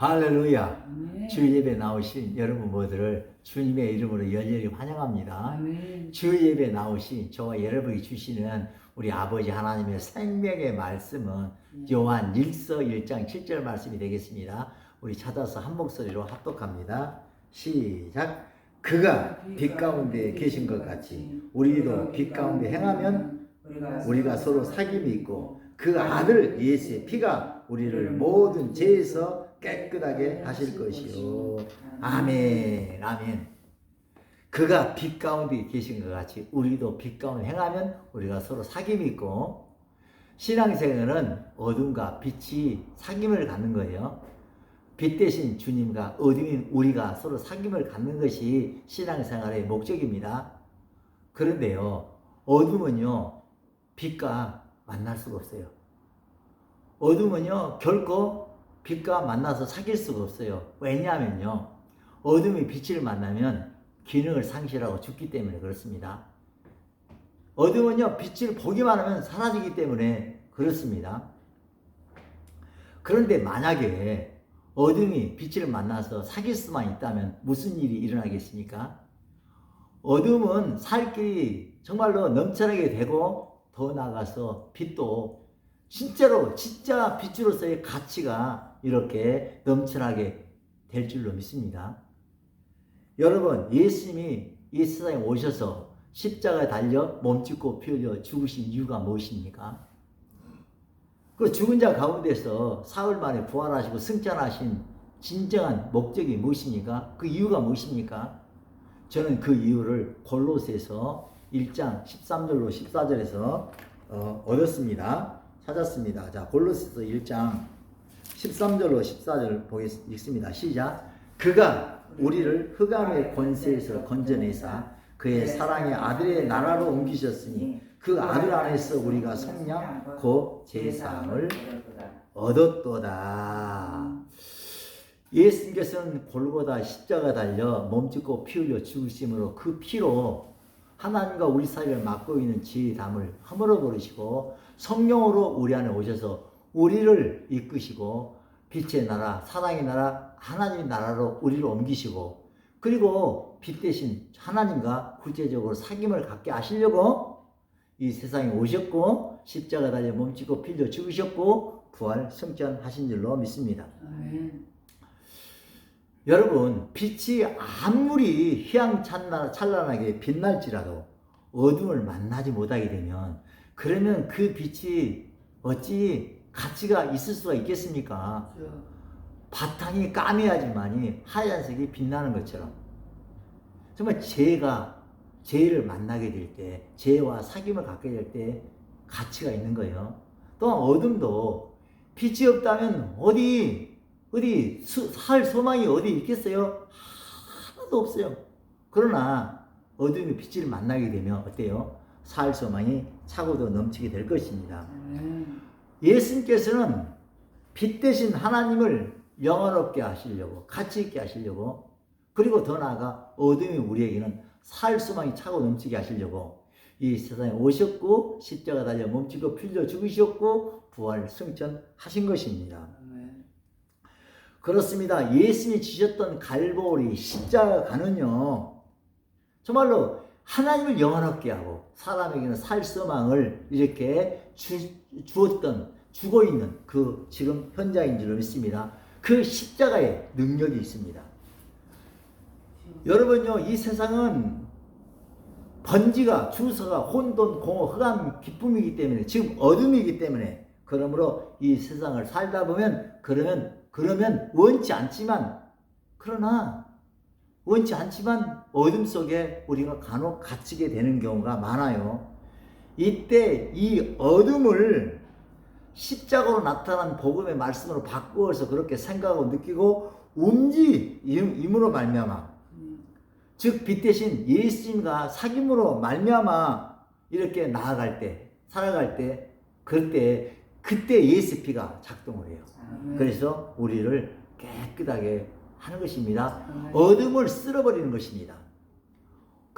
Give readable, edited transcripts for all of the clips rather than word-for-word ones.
할렐루야. 아멘. 주 예배 나오신 여러분 모두를 주님의 이름으로 열렬히 환영합니다. 아멘. 주 예배 나오신 저와 여러분이 주시는 우리 아버지 하나님의 생명의 말씀은 요한 1서 1장 7절 말씀이 되겠습니다. 우리 찾아서 한 목소리로 합독합니다. 시작. 그가 빛 가운데 계신 것 같이 우리도 빛 가운데 행하면 우리가 서로 사귐이 있고 그 아들 예수의 피가 우리를 모든 죄에서 깨끗하게 하실 것이요. 아멘. 아멘. 그가 빛 가운데 계신 것 같이 우리도 빛 가운데 행하면 우리가 서로 사귐이 있고, 신앙생활은 어둠과 빛이 사귐을 갖는 거예요. 빛 대신 주님과 어둠인 우리가 서로 사귐을 갖는 것이 신앙생활의 목적입니다. 그런데요, 어둠은요 빛과 만날 수가 없어요. 어둠은요 결코 빛과 만나서 사귈 수가 없어요. 왜냐하면요, 어둠이 빛을 만나면 기능을 상실하고 죽기 때문에 그렇습니다. 어둠은요 빛을 보기만 하면 사라지기 때문에 그렇습니다. 그런데 만약에 어둠이 빛을 만나서 사귈 수만 있다면 무슨 일이 일어나겠습니까? 어둠은 살 길이 정말로 넘쳐나게 되고, 더 나아가서 빛도 진짜로 진짜 빛으로서의 가치가 이렇게 넘쳐나게 될 줄로 믿습니다. 여러분, 예수님이 이 세상에 오셔서 십자가에 달려 몸짓고 피 흘려 죽으신 이유가 무엇입니까? 그 죽은 자 가운데서 사흘 만에 부활하시고 승천하신 진정한 목적이 무엇입니까? 그 이유가 무엇입니까? 저는 그 이유를 골로새서 1장 13절로 14절에서 얻었습니다. 찾았습니다. 자, 골로새서 1장 13절로 14절 읽습니다. 시작. 그가 우리를 흑암의 권세에서 건져내사 그의 사랑의 아들의 나라로 옮기셨으니 그 아들 안에서 우리가 성령 곧 제사함을 얻었도다. 예수님께서는 골고다 십자가 달려 몸짓고 피 흘려 죽으심으로 그 피로 하나님과 우리 사이를 막고 있는 지의 담을 허물어 버리시고 성령으로 우리 안에 오셔서 우리를 이끄시고 빛의 나라, 사랑의 나라, 하나님의 나라로 우리를 옮기시고, 그리고 빛 대신 하나님과 구체적으로 사귐을 갖게 하시려고 이 세상에 오셨고 십자가 달려 몸짓고 피 흘려 죽으셨고 부활 승천하신 줄로 믿습니다. 아멘. 여러분, 빛이 아무리 휘황찬란하게 빛날지라도 어둠을 만나지 못하게 되면, 그러면 그 빛이 어찌 가치가 있을 수가 있겠습니까? 바탕이 까매야지만이 하얀색이 빛나는 것처럼, 정말 죄를 만나게 될 때, 죄와 사귐을 갖게 될 때 가치가 있는 거예요. 또한 어둠도 빛이 없다면 어디 살 소망이 어디 있겠어요? 하나도 없어요. 그러나 어둠이 빛을 만나게 되면 어때요? 살 소망이 차고도 넘치게 될 것입니다. 예수님께서는 빛 대신 하나님을 영원롭게 하시려고, 가치 있게 하시려고, 그리고 더 나아가 어둠이 우리에게는 살 소망이 차고 넘치게 하시려고 이 세상에 오셨고 십자가 달려 몸짓고 피 흘려 죽으셨고 부활 승천하신 것입니다. 그렇습니다. 예수님이 지셨던 갈보리 십자가는요 정말로 하나님을 영원하게 하고 사람에게는 살 소망을 이렇게 주고 있는 그 지금 현장인 줄로 믿습니다. 그 십자가에 능력이 있습니다. 여러분요, 이 세상은 번지가 주서가 혼돈 공허 흑암 기쁨이기 때문에, 지금 어둠이기 때문에, 그러므로 이 세상을 살다 보면 그러면 원치 않지만 어둠 속에 우리가 간혹 갇히게 되는 경우가 많아요. 이때 이 어둠을 십자가로 나타난 복음의 말씀으로 바꾸어서 그렇게 생각하고 느끼고 움직임으로 말미암아, 즉 빛 대신 예수님과 사귐으로 말미암아 이렇게 나아갈 때, 살아갈 때, 그때 예수 피가 작동을 해요. 그래서 우리를 깨끗하게 하는 것입니다. 어둠을 쓸어버리는 것입니다.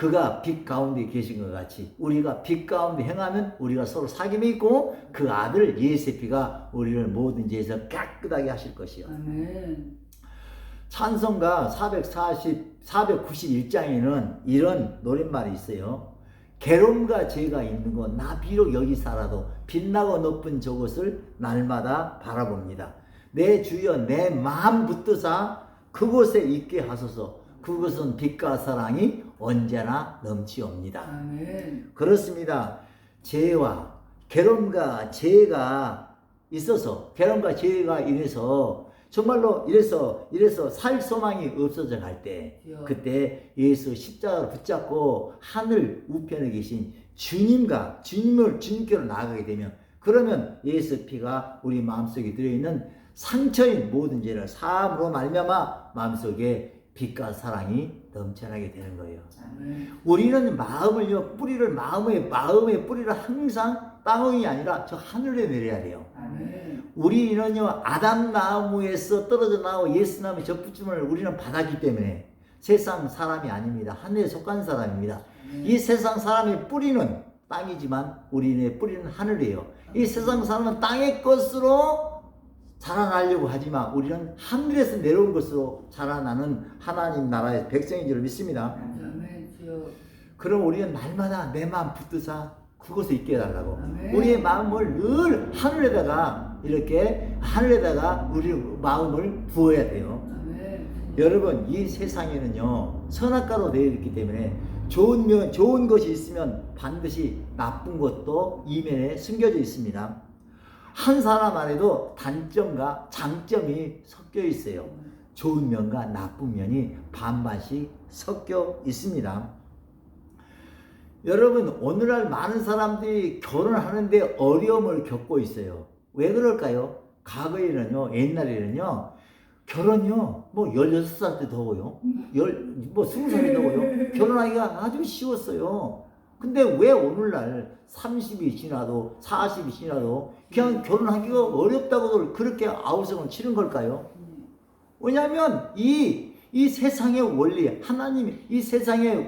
그가 빛 가운데 계신 것 같이 우리가 빛 가운데 행하면 우리가 서로 사귐이 있고 그 아들 예수의 피가 우리를 모든 죄에서 깨끗하게 하실 것이요. 아멘. 찬송가 491장에는 이런 노랫말이 있어요. 괴로움과 죄가 있는 것 나 비록 여기 살아도 빛나고 높은 저곳을 날마다 바라봅니다. 내 주여 내 마음 붙드사 그곳에 있게 하소서. 그것은 빛과 사랑이 언제나 넘치옵니다. 아멘. 그렇습니다. 죄와 괴로움과 죄가 있어서 괴로움과 죄가 인해서 정말로 이래서 살 소망이 없어져 갈 때 그때 예수 십자가를 붙잡고 하늘 우편에 계신 주님께로 나아가게 되면 그러면 예수 피가 우리 마음속에 들어있는 상처인 모든 죄를 사함으로 말미암아 마음속에 빛과 사랑이 넘쳐나게 되는 거예요. 아멘. 우리는 마음의 뿌리를 항상 땅이 아니라 저 하늘에 내려야 돼요. 아멘. 우리는요 아담 나무에서 떨어져 나오고 예수 나무의 접붙임을 우리는 받았기 때문에 세상 사람이 아닙니다. 하늘에 속한 사람입니다. 이 세상 사람의 뿌리는 땅이지만 우리의 뿌리는 하늘이에요. 이 세상 사람은 땅의 것으로 자라나려고 하지만 우리는 하늘에서 내려온 것으로 자라나는 하나님 나라의 백성인 줄 믿습니다. 아멘. 주여. 그럼 우리는 날마다 내 마음 붙드사 그곳에 있게 해달라고. 아멘. 우리의 마음을 늘 하늘에다가 우리 마음을 부어야 돼요. 아멘. 여러분 이 세상에는요 선악과로 되어 있기 때문에 좋은 것이 있으면 반드시 나쁜 것도 이면에 숨겨져 있습니다. 한 사람 안에도 단점과 장점이 섞여 있어요. 좋은 면과 나쁜 면이 반반씩 섞여 있습니다. 여러분 오늘날 많은 사람들이 결혼하는데 어려움을 겪고 있어요. 왜 그럴까요? 과거에는요 옛날에는요 결혼요 뭐 16살 때 더워요. 20살이 더워요. 결혼하기가 아주 쉬웠어요. 근데 왜 오늘날 30이 지나도 40이 지나도 그냥 결혼하기가 어렵다고 그렇게 아우성을 치는 걸까요? 왜냐하면 이 세상의 원리 하나님이 이 세상이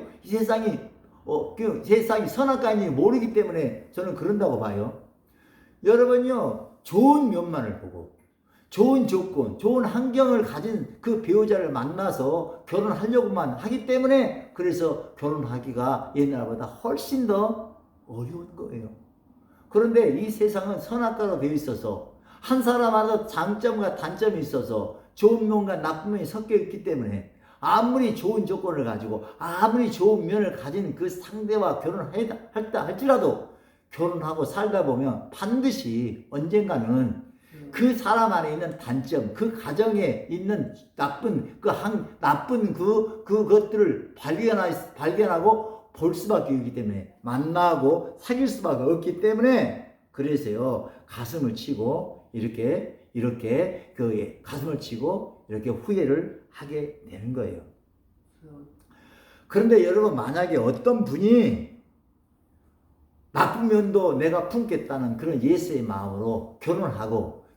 선악과인지 모르기 때문에 저는 그런다고 봐요. 여러분요 좋은 면만을 보고 좋은 조건, 좋은 환경을 가진 그 배우자를 만나서 결혼하려고만 하기 때문에 그래서 결혼하기가 옛날보다 훨씬 더 어려운 거예요. 그런데 이 세상은 선악과로 되어 있어서 한 사람마다 장점과 단점이 있어서 좋은 면과 나쁜 면이 섞여 있기 때문에 아무리 좋은 조건을 가지고 아무리 좋은 면을 가진 그 상대와 결혼했다 할지라도 결혼하고 살다 보면 반드시 언젠가는 그 사람 안에 있는 단점, 그 가정에 있는 나쁜 그것들을 발견하고 볼 수밖에 없기 때문에 만나고 사귈 수밖에 없기 때문에 그래서요 가슴을 치고 이렇게 가슴을 치고 이렇게 후회를 하게 되는 거예요. 그런데 여러분 만약에 어떤 분이 나쁜 면도 내가 품겠다는 그런 예수의 마음으로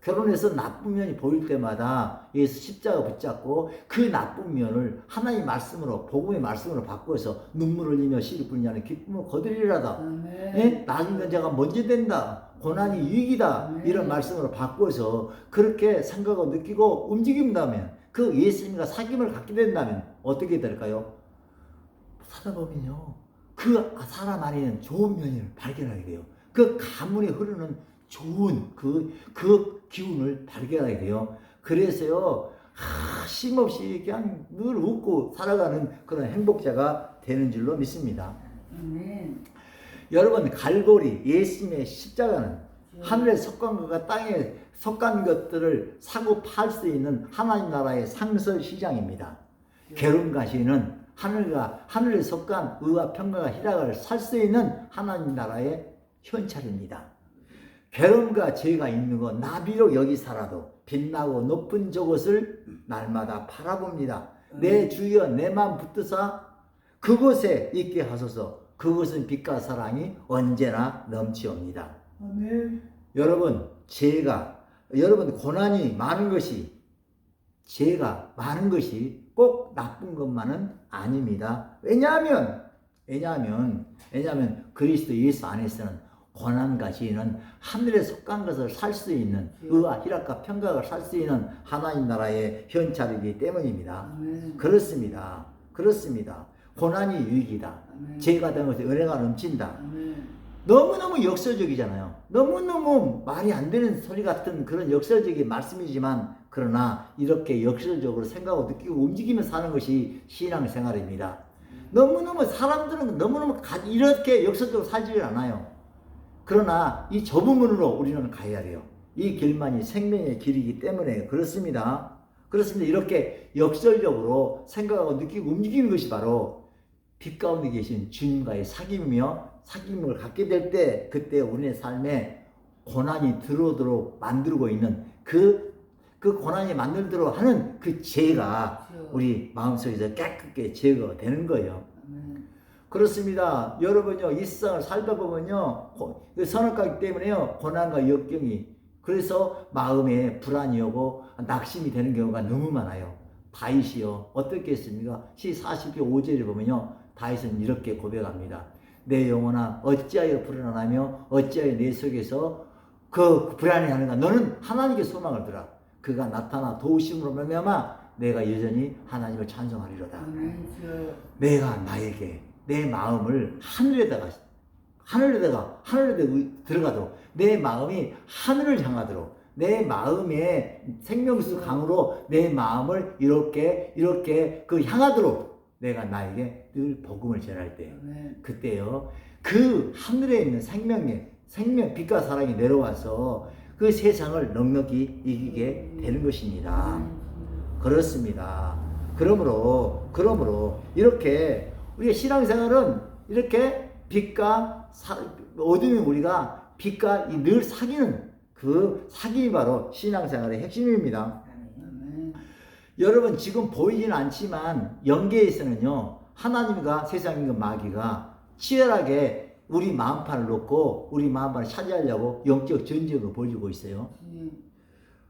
결혼해서 나쁜 면이 보일 때마다 예수 십자가 붙잡고 그 나쁜 면을 하나님의 말씀으로 복음의 말씀으로 바꿔서 눈물을 흘리며 씨를 뿌리지 않는 기쁨을 거두리라다. 예? 나중에 자가 먼저 된다. 고난이 유익이다. 이런 말씀으로 바꿔서 그렇게 생각하고 느끼고 움직인다면 그 예수님과 사귐을 갖게 된다면 어떻게 될까요? 사다 보면요 그 사람 안에 있는 좋은 면을 발견하게 돼요. 그 가문에 흐르는 좋은 그 기운을 발견하게 돼요. 그래서요 쉼없이 그냥 늘 웃고 살아가는 그런 행복자가 되는 줄로 믿습니다. 여러분 갈보리 예수님의 십자가는 하늘에 속한 것과 땅에 속한 것들을 사고 팔 수 있는 하나님 나라의 상설 시장입니다. 괴로움과 시는 하늘에 속한 의와 평강과 희락을 살 수 있는 하나님 나라의 현찰입니다. 괴로움과 죄가 있는 것 나 비록 여기 살아도 빛나고 높은 저곳을 날마다 바라봅니다. 내 주여 내 마음 붙드사 그곳에 있게 하소서. 그것은 빛과 사랑이 언제나 넘치옵니다. 아멘. 여러분 고난이 많은 것이 죄가 많은 것이 꼭 나쁜 것만은 아닙니다. 왜냐하면 왜냐하면 그리스도 예수 안에서는 고난과 지혜는 하늘에 속한 것을 살 수 있는 의와 희락과 평강을 살 수 있는 하나님 나라의 현찰이기 때문입니다. 아멘. 그렇습니다. 그렇습니다. 고난이 유익이다. 아멘. 죄가 된 것에 은혜가 넘친다. 아멘. 너무너무 역설적이잖아요. 너무너무 말이 안 되는 소리 같은 그런 역설적인 말씀이지만 그러나 이렇게 역설적으로 생각하고 느끼고 움직이면서 사는 것이 신앙생활입니다. 너무너무 사람들은 너무너무 이렇게 역설적으로 살지를 않아요. 그러나 이 좁은 문으로 우리는 가야 돼요. 이 길만이 생명의 길이기 때문에 그렇습니다. 그렇습니다. 이렇게 역설적으로 생각하고 느끼고 움직이는 것이 바로 빛 가운데 계신 주님과의 사귐이며 사귐을 갖게 될 때 그때 우리의 삶에 고난이 들어오도록 만들고 있는 그 고난이 만들도록 하는 그 죄가 우리 마음속에서 깨끗게 제거되는 거예요. 아멘. 그렇습니다. 여러분요, 이 세상을 살다 보면요, 선악과이기 때문에요, 고난과 역경이, 그래서 마음에 불안이 오고 낙심이 되는 경우가 너무 많아요. 다윗이요, 어떻게 했습니까? 시 40편 5절에 보면요, 다윗은 이렇게 고백합니다. 내 영혼아, 어찌하여 불안하며, 어찌하여 내 속에서 그 불안해하는가? 너는 하나님께 소망을 두라. 그가 나타나 도우심으로 말미암아 내가 여전히 하나님을 찬송하리로다. 아멘. 주여. 내가 나에게 내 마음을 하늘에 들어가도록 내 마음이 하늘을 향하도록 내 마음의 생명수 강으로 내 마음을 이렇게 그 향하도록 내가 나에게 늘 복음을 전할 때 아멘. 그때요 그 하늘에 있는 생명 빛과 사랑이 내려와서 그 세상을 넉넉히 이기게 되는 것입니다. 그렇습니다. 그러므로 이렇게 우리의 신앙생활은 이렇게 빛과 어둠이 우리가 빛과 늘 사귀는 그 사귐이 바로 신앙생활의 핵심입니다. 아멘. 여러분 지금 보이지는 않지만 영계에서는요 하나님과 세상인과 마귀가 치열하게 우리 마음판을 놓고 우리 마음판을 차지하려고 영적 전쟁을 벌이고 있어요.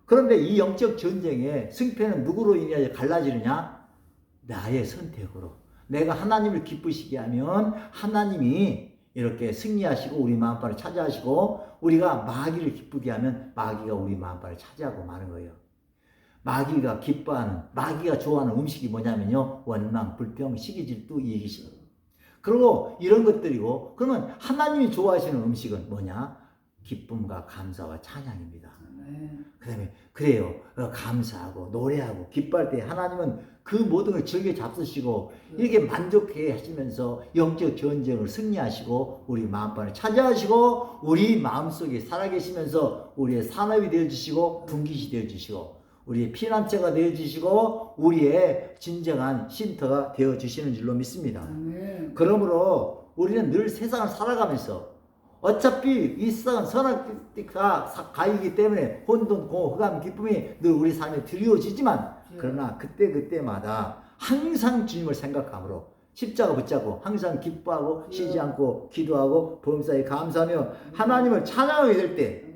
그런데 이 영적 전쟁의 승패는 누구로 인해 갈라지느냐? 나의 선택으로. 내가 하나님을 기쁘시게 하면 하나님이 이렇게 승리하시고 우리 마음판을 차지하시고 우리가 마귀를 기쁘게 하면 마귀가 우리 마음판을 차지하고 마는 거예요. 마귀가 기뻐하는, 마귀가 좋아하는 음식이 뭐냐면요. 원망, 불평, 시기, 질투, 이기심. 그리고 이런 것들이고 그러면 하나님이 좋아하시는 음식은 뭐냐? 기쁨과 감사와 찬양입니다. 그 다음에 그래요. 감사하고 노래하고 기뻐할 때 하나님은 그 모든 걸 즐겨 잡수시고 이렇게 만족해 하시면서 영적 전쟁을 승리하시고 우리 마음판을 차지하시고 우리 마음속에 살아계시면서 우리의 산업이 되어주시고 분깃이 되어주시고 우리의 피난처가 되어주시고 우리의 진정한 쉼터가 되어주시는 줄로 믿습니다. 아멘. 그러므로 우리는 늘 세상을 살아가면서 어차피 이 세상은 선악과 가이기 때문에 혼돈, 공허, 흑암, 기쁨이 늘 우리 삶에 드리워지지만 그러나 그때마다 항상 주님을 생각함으로 십자가 붙잡고 항상 기뻐하고 쉬지 않고 기도하고 범사에 감사하며 하나님을 찬양하게 될 때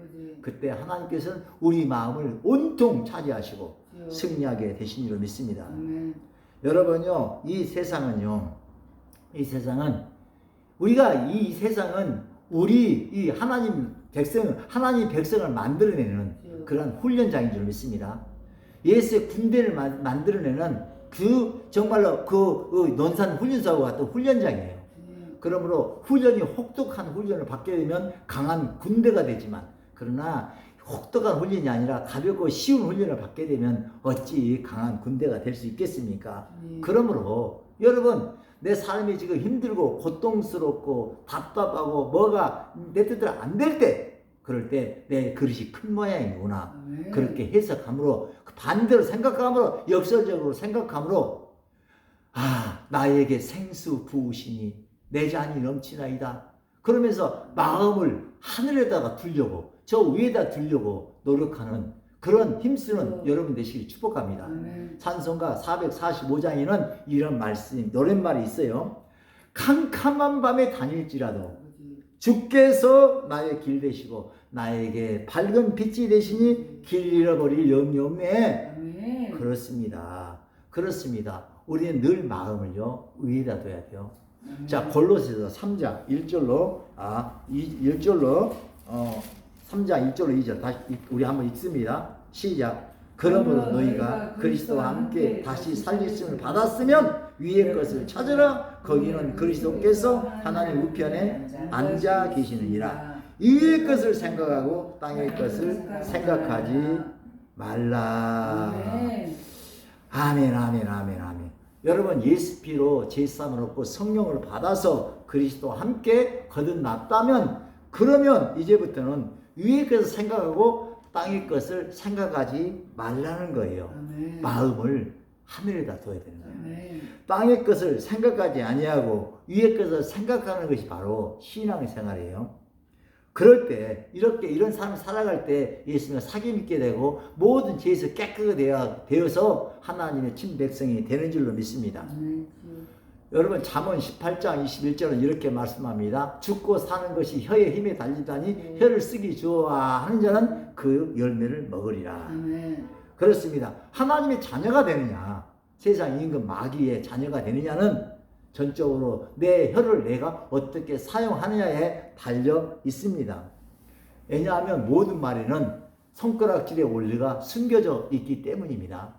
그때 하나님께서는 우리 마음을 온통 차지하시고 승리하게 되신 줄로 믿습니다. 아멘. 여러분요, 이 세상은 우리가 이 세상은 우리 이 하나님 백성을 만들어내는 그런 훈련장인 줄 믿습니다. 예수의 군대를 만들어내는 정말로 논산 훈련소와 같은 훈련장이에요. 그러므로 훈련이 혹독한 훈련을 받게 되면 강한 군대가 되지만 그러나 혹독한 훈련이 아니라 가볍고 쉬운 훈련을 받게 되면 어찌 강한 군대가 될 수 있겠습니까? 그러므로 여러분 내 삶이 지금 힘들고 고통스럽고 답답하고 뭐가 내 뜻대로 안 될 때 그럴 때 내 그릇이 큰 모양이구나 그렇게 해석함으로 반대로 생각함으로 역설적으로 생각함으로 나에게 생수 부으시니 내 잔이 넘치나이다 그러면서 마음을 하늘에다가 두려고 저 위에다 두려고 노력하는 그런 힘쓰는 여러분 되시길 축복합니다. 찬송가 445장에는 이런 말씀, 노랫말이 있어요. 캄캄한 밤에 다닐지라도 주께서 나의 길 되시고 나에게 밝은 빛이 되시니 길 잃어버릴 염려 없네. 그렇습니다. 우리는 늘 마음을요 위에다 둬야 돼요. 자, 골로새서 3장 1절로 3장 1절로 2절 다시 우리 한번 읽습니다. 시작. 그러므로 너희가 그리스도와 함께 다시 살리심을 받았으면 위의 것을 찾으라. 거기는 그리스도께서 하나님 우편에 앉아 계시느니라. 위의 것을 생각하고 땅의 것을 생각하지 말라. 아멘, 아멘, 아멘, 아멘. 여러분, 예수 피로 제사함을 얻고 성령을 받아서 그리스도와 함께 거듭났다면, 그러면 이제부터는 위의 것을 생각하고 땅의 것을 생각하지 말라는 거예요. 아멘. 마음을 하늘에다 둬야 되는 거예요. 아멘. 땅의 것을 생각하지 아니하고 위의 것을 생각하는 것이 바로 신앙생활이에요. 그럴 때 이런 삶을 살아갈 때 예수님을 사기 믿게 되고 모든 죄에서 깨끗하게 되어서 하나님의 친백성이 되는 줄로 믿습니다. 여러분, 잠언 18장 21절은 이렇게 말씀합니다. 죽고 사는 것이 혀의 힘에 달리다니 혀를 쓰기 좋아하는 자는 그 열매를 먹으리라. 아멘. 그렇습니다. 하나님의 자녀가 되느냐, 세상 임금 마귀의 자녀가 되느냐는 전적으로 내 혀를 내가 어떻게 사용하느냐에 달려 있습니다. 왜냐하면 모든 말에는 손가락질의 원리가 숨겨져 있기 때문입니다.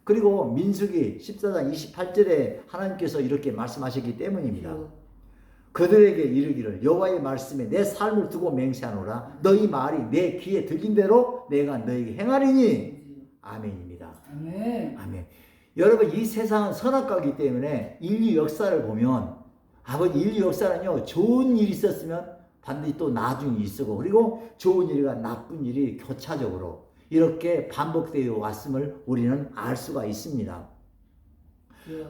그리고 민수기 14장 28절에 하나님께서 이렇게 말씀하셨기 때문입니다. 그들에게 이르기를 여호와의 말씀에 내 삶을 두고 맹세하노라. 너희 말이 내 귀에 들린 대로 내가 너희에게 행하리니. 아멘입니다. 아멘. 아멘. 여러분, 이 세상은 선악과이기 때문에 인류 역사를 보면 아버지 인류 역사는요, 좋은 일이 있었으면 반드시 또 나중에 있었고, 그리고 좋은 일과 나쁜 일이 교차적으로 이렇게 반복되어 왔음을 우리는 알 수가 있습니다.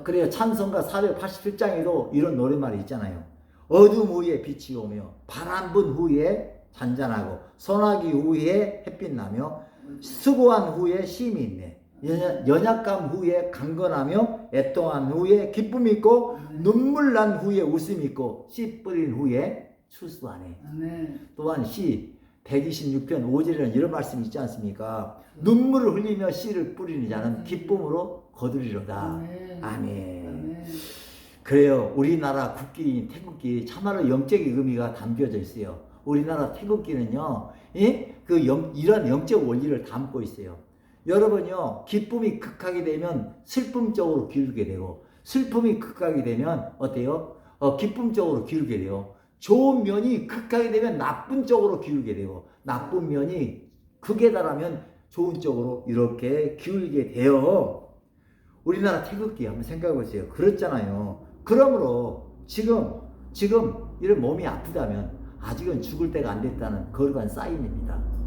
그래요. 찬송가 487장에도 이런 노래말이 있잖아요. 어둠 후에 빛이 오며 바람 분 후에 잔잔하고 소나기 후에 햇빛 나며 수고한 후에 쉼이 있네. 연약감 후에 강건하며 애통한 후에 기쁨이 있고 눈물 난 후에 웃음이 있고 씨 뿌린 후에 추수하네. 아멘. 또한 시 126편 5절에는 이런 말씀이 있지 않습니까? 눈물을 흘리며 씨를 뿌리는 자는 기쁨으로 거두리로다. 아멘. 아멘. 아멘. 그래요. 우리나라 국기, 태극기 참말로 영적인 의미가 담겨져 있어요. 우리나라 태극기는요, 이런 영적 원리를 담고 있어요. 여러분요, 기쁨이 극하게 되면 슬픔 쪽으로 기울게 되고, 슬픔이 극하게 되면 어때요? 기쁨 쪽으로 기울게 돼요. 좋은 면이 극하게 되면 나쁜 쪽으로 기울게 되고, 나쁜 면이 극에 달하면 좋은 쪽으로 이렇게 기울게 돼요. 우리나라 태극기 한번 생각해 보세요. 그렇잖아요. 그러므로 지금 이런 몸이 아프다면 아직은 죽을 때가 안 됐다는 거룩한 사인입니다.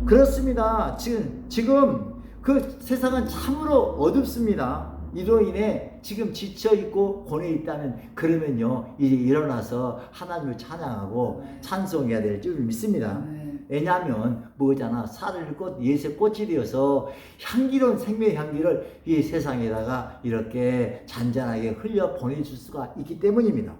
그렇습니다. 지금 그 세상은 참으로 어둡습니다. 이로 인해 지금 지쳐있고 고뇌 있다면, 그러면요, 이제 일어나서 하나님을 찬양하고 찬송해야 될 줄 믿습니다. 왜냐하면 뭐잖아, 살을 꽃, 예수의 꽃이 되어서 향기로운 생명의 향기를 이 세상에다가 이렇게 잔잔하게 흘려 보내줄 수가 있기 때문입니다.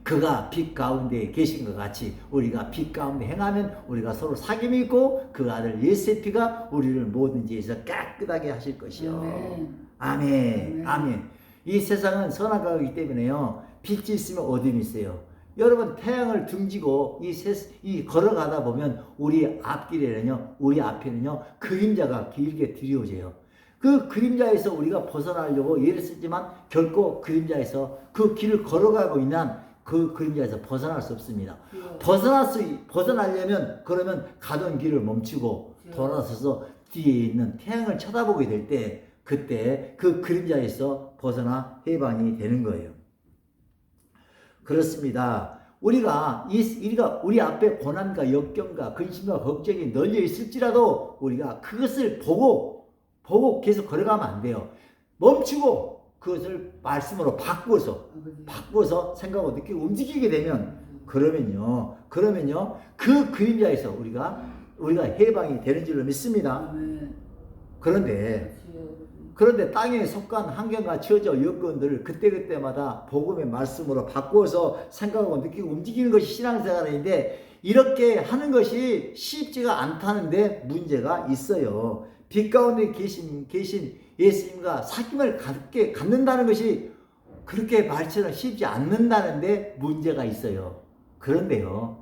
그가 빛 가운데 계신 것 같이 우리가 빛 가운데 행하면 우리가 서로 사귐이 있고 그 아들 예수의 피가 우리를 모든 죄에서 깨끗하게 하실 것이요. 아멘. 아멘. 이 세상은 선악과이기 때문에요, 빛이 있으면 어둠이 있어요. 여러분, 태양을 등지고 이 걸어가다 보면 우리 앞에는요 그림자가 길게 드리워져요. 그 그림자에서 우리가 벗어나려고 애를 쓰지만 결코 그림자에서 그 길을 걸어가고 있는 그 그림자에서 벗어날 수 없습니다. 벗어나려면 그러면 가던 길을 멈추고 돌아서서 뒤에 있는 태양을 쳐다보게 될 때, 그때 그 그림자에서 벗어나 해방이 되는 거예요. 그렇습니다. 우리가 우리 앞에 고난과 역경과 근심과 걱정이 널려 있을지라도 우리가 그것을 보고 계속 걸어가면 안 돼요. 멈추고 그것을 말씀으로 바꾸어서 생각하고 느끼고 움직이게 되면, 그러면요 그 그림자에서 우리가 해방이 되는 줄로 믿습니다. 그런데 땅에 속한 환경과 처져 여건들을 그때그때마다 복음의 말씀으로 바꾸어서 생각하고 느끼고 움직이는 것이 신앙생활인데, 이렇게 하는 것이 쉽지가 않다는데 문제가 있어요. 빛 가운데 계신 예수님과 사귐을 갖는다는 것이 그렇게 말처럼 쉽지 않는다는데 문제가 있어요. 그런데요,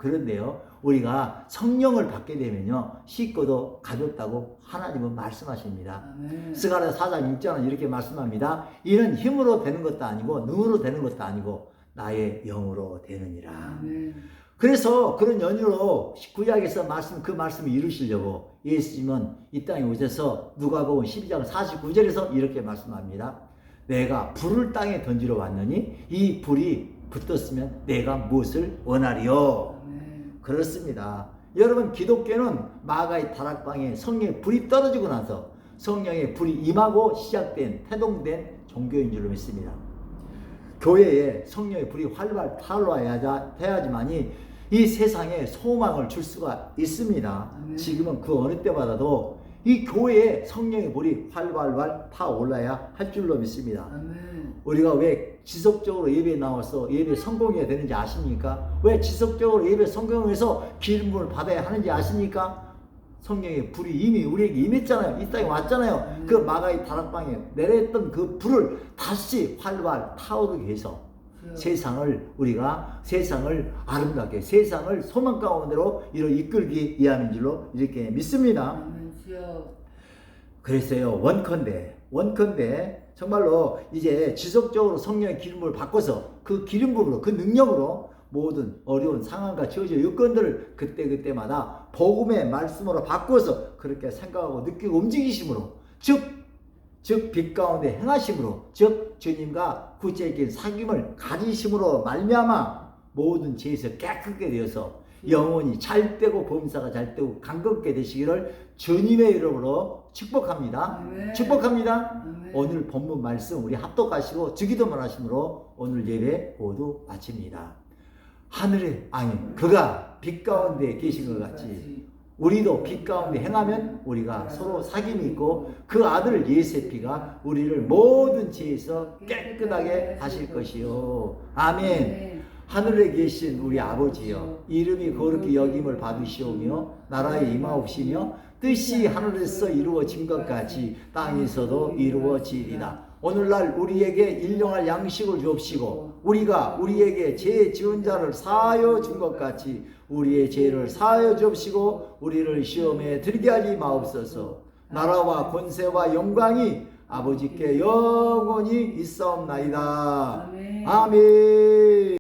우리가 성령을 받게 되면요, 쉽고도 가볍다고 하나님은 말씀하십니다. 아멘. 스가랴 4장 6절은 이렇게 말씀합니다. 이는 힘으로 되는 것도 아니고 능으로 되는 것도 아니고 나의 영으로 되느니라. 아멘. 그래서 그런 연유로 구약에서 그 말씀을 이루시려고 예수님은 이 땅에 오셔서 누가복음 12장 49절에서 이렇게 말씀합니다. 내가 불을 땅에 던지러 왔느니 이 불이 붙었으면 내가 무엇을 원하리요? 아멘. 그렇습니다. 여러분, 기독교는 마가의 다락방에 성령의 불이 떨어지고 나서 성령의 불이 임하고 시작된 태동된 종교인 줄로 믿습니다. 교회에 성령의 불이 활발 타올라야지만이 이 세상에 소망을 줄 수가 있습니다. 아멘. 지금은 그 어느 때보다도 이 교회에 성령의 불이 활발활 타올라야 할 줄로 믿습니다. 아멘. 우리가 왜 지속적으로 예배에 나와서 예배 성공해야 되는지 아십니까? 왜 지속적으로 예배 성공해서 기름을 받아야 하는지 아십니까? 성령의 불이 이미 우리에게 임했잖아요. 이 땅에 왔잖아요. 그 마가의 다락방에 내렸던 그 불을 다시 활발 타오르게 해서 세상을 아름답게, 세상을 소망 가운데로 이끌기 위함인 줄로 이렇게 믿습니다. 아멘. 주여. 그래서요, 원컨대 정말로 이제 지속적으로 성령의 기름을 바꿔서 그 기름 부음으로, 그 능력으로 모든 어려운 상황과 처지의 여건들을 그때마다 복음의 말씀으로 바꿔서 그렇게 생각하고 느끼고 움직이심으로, 즉 빛 가운데 행하심으로, 즉 주님과 구체적인 사귐을 가지심으로 말미암아 모든 죄에서 깨끗게 되어서 영혼이 잘 되고 범사가 잘 되고 강건케 되시기를 주님의 이름으로 축복합니다. 아멘. 축복합니다. 아멘. 오늘 본문 말씀 우리 합독하시고 주기도만 하심으로 오늘 예배 모두 마칩니다. 그가 빛 가운데 계신 것 같이 우리도 빛 가운데 행하면 우리가 서로 사귐이 있고 그 아들 예세피가 우리를 모든 죄에서 깨끗하게 하실 것이요. 아멘. 하늘에 계신 우리 아버지여, 이름이 거룩히 여김을 받으시오며 나라에 임하옵시며 뜻이 하늘에서 이루어진 것 같이 땅에서도 이루어지리다. 오늘날 우리에게 일용할 양식을 주옵시고 우리가 우리에게 죄 지은 자를 사하여 준 것 같이 우리의 죄를 사하여 주옵시고 우리를 시험에 들게 하지 마옵소서. 나라와 권세와 영광이 아버지께 영원히 있사옵나이다. 아멘.